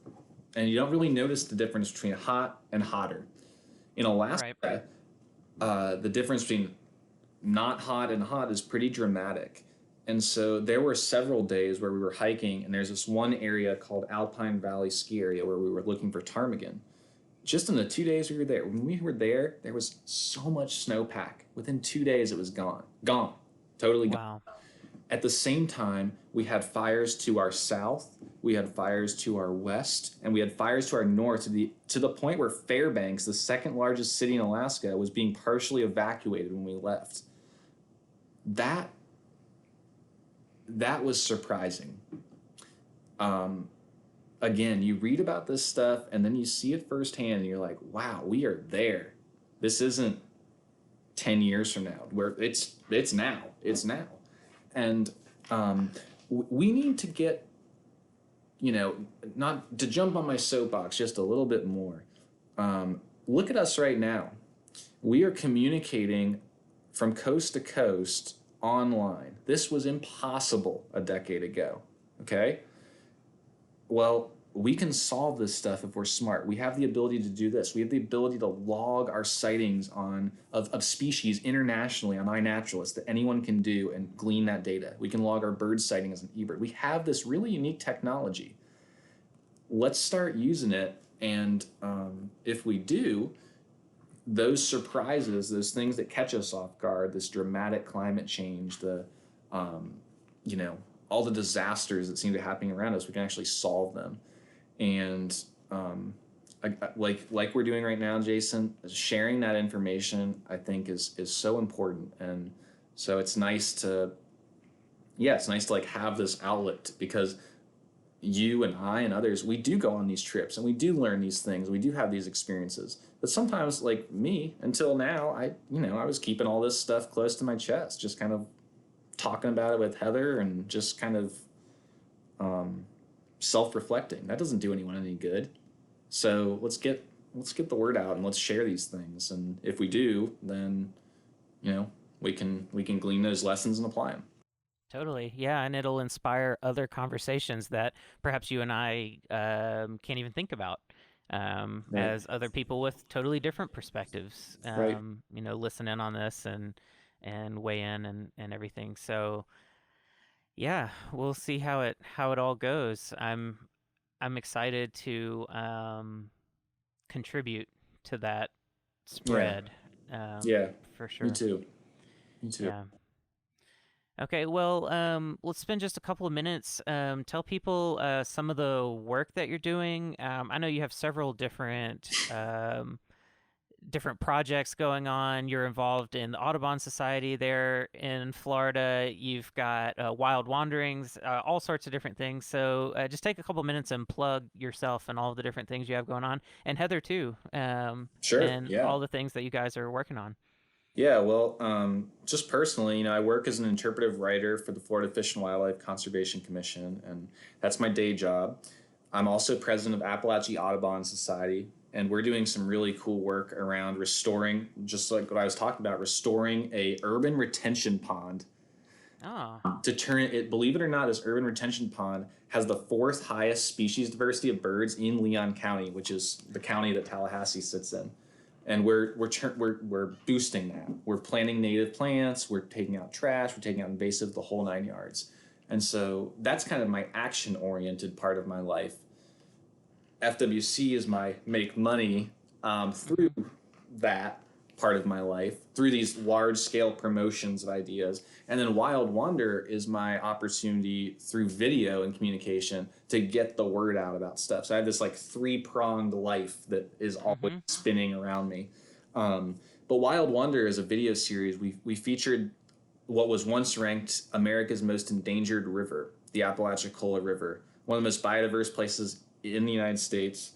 and you don't really notice the difference between hot and hotter. In Right. Alaska, the difference between not hot and hot is pretty dramatic. And so there were several days where we were hiking, and there's this one area called Alpine Valley Ski Area where we were looking for ptarmigan. Just in the 2 days we were there, when we were there, there was so much snowpack. Within 2 days, it was gone. Gone. Totally gone. Wow. At the same time, we had fires to our south, we had fires to our west, and we had fires to our north to the point where Fairbanks, the second largest city in Alaska, was being partially evacuated when we left. That that was surprising. Um, Again, you read about this stuff and then you see it firsthand, and you're like, "Wow, we are there. This isn't 10 years from now. Where it's now. It's now." And we need to get, not to jump on my soapbox just a little bit more. Look at us right now. We are communicating from coast to coast online. This was impossible a decade ago. Okay? Well, we can solve this stuff if we're smart. We have the ability to do this. We have the ability to log our sightings of species internationally on iNaturalist that anyone can do and glean that data. We can log our bird sighting as an eBird. We have this really unique technology. Let's start using it, and if we do, those surprises, those things that catch us off guard, this dramatic climate change, um, you know, all the disasters that seem to be happening around us, we can actually solve them. And like we're doing right now, Jason, sharing that information, I think is so important. And so it's nice to, yeah, it's nice to like have this outlet, because you and I and others, we do go on these trips and we do learn these things. We do have these experiences. But sometimes, like me, until now, I was keeping all this stuff close to my chest, just kind of talking about it with Heather and just kind of um, self-reflecting. That doesn't do anyone any good. So let's get the word out and let's share these things. And if we do, then we can glean those lessons and apply them. Totally. Yeah, and it'll inspire other conversations that perhaps you and I can't even think about, Right. as other people with totally different perspectives, Right. listen in on this and weigh in and everything. So yeah, we'll see how it all goes. I'm excited to contribute to that Yeah. spread, Yeah. for Me sure. too. Me too. Yeah. Okay, well, let's spend just a couple of minutes. Tell people some of the work that you're doing. I know you have several different projects going on. You're involved in the Audubon Society there in Florida. You've got Wild Wanderings, all sorts of different things. So just take a couple minutes and plug yourself and all of the different things you have going on, and Heather too, Sure. and Yeah. all the things that you guys are working on. Yeah, well, just personally, I work as an interpretive writer for the Florida Fish and Wildlife Conservation Commission, and that's my day job. I'm also president of Appalachia Audubon Society, and we're doing some really cool work around restoring, just like what I was talking about, restoring a urban retention pond Oh, to turn it. Believe it or not, this urban retention pond has the fourth highest species diversity of birds in Leon County, which is the county that Tallahassee sits in. And we're boosting that. We're planting native plants. We're taking out trash. We're taking out invasive, the whole 9 yards. And so that's kind of my action oriented part of my life. FWC is my make money through hmm, that part of my life, through these large scale promotions of ideas. And then Wild Wonder is my opportunity through video and communication to get the word out about stuff. So I have this like three pronged life that is always hmm. spinning around me. But Wild Wonder is a video series. We featured what was once ranked America's most endangered river, the Apalachicola River, one of the most biodiverse places in the United States.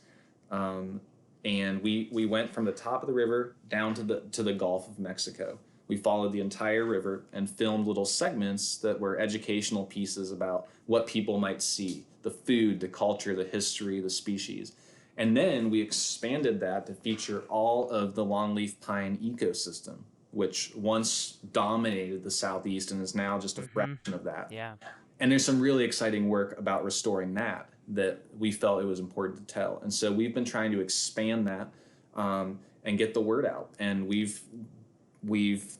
Um, and we went from the top of the river down to the Gulf of Mexico. We followed the entire river and filmed little segments that were educational pieces about what people might see, the food, the culture, the history, the species. And then we expanded that to feature all of the longleaf pine ecosystem, which once dominated the Southeast and is now just a Mm-hmm. fraction of that. Yeah. And there's some really exciting work about restoring that we felt it was important to tell. And so we've been trying to expand that and get the word out. And we've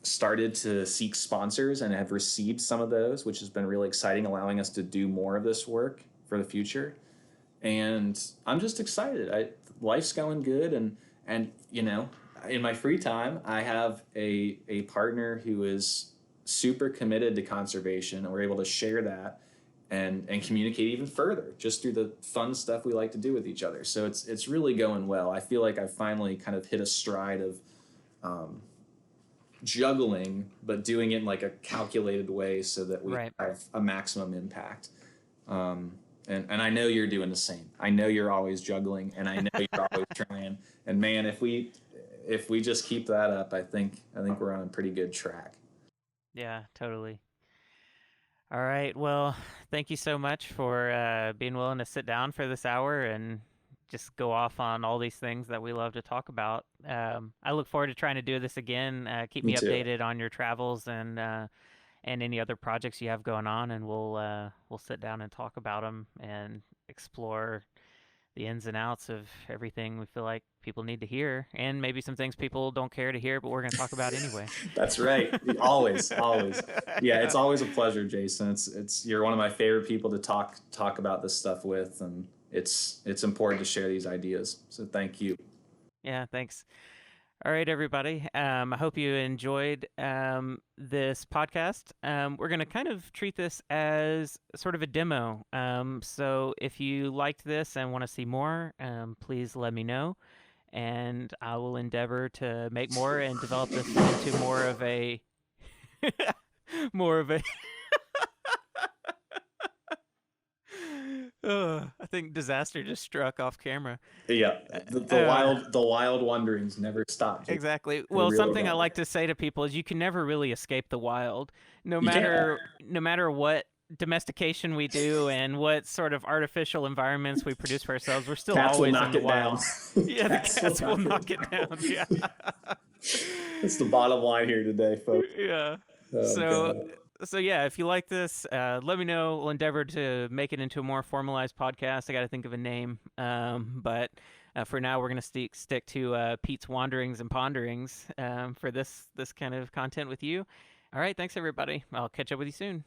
started to seek sponsors and have received some of those, which has been really exciting, allowing us to do more of this work for the future. And I'm just excited. Life's going good, and in my free time, I have a partner who is super committed to conservation, and we're able to share that and communicate even further just through the fun stuff we like to do with each other. So it's really going well. I feel like I've finally kind of hit a stride of juggling, but doing it in like a calculated way so that we have a maximum impact. And I know you're doing the same. I know you're always juggling, and I know you're always trying. And man, if we just keep that up, I think we're on a pretty good track. Yeah, totally. All right. Well, thank you so much for being willing to sit down for this hour and just go off on all these things that we love to talk about. I look forward to trying to do this again. Keep me updated on your travels and any other projects you have going on, and we'll sit down and talk about them and explore the ins and outs of everything we feel like people need to hear, and maybe some things people don't care to hear, but we're going to talk about anyway. That's right. Always. Yeah, it's always a pleasure, Jason. It's you're one of my favorite people to talk about this stuff with, and it's important to share these ideas. So thank you. Yeah, thanks. All right, everybody. I hope you enjoyed this podcast. We're going to kind of treat this as sort of a demo. So if you liked this and want to see more, please let me know. And I will endeavor to make more and develop this into more of a... more of a... I think disaster just struck off camera. Yeah, the wild wanderings never stop. Exactly. Well, something I like to say to people is you can never really escape the wild, no matter what domestication we do and what sort of artificial environments we produce for ourselves. We're still always in the wild. Yeah, the cats will knock it down. Yeah, that's the bottom line here today, folks. Yeah. So yeah, if you like this, let me know. We'll endeavor to make it into a more formalized podcast. I got to think of a name, but for now, we're gonna stick to Pete's wanderings and ponderings for this kind of content with you. All right, thanks everybody. I'll catch up with you soon.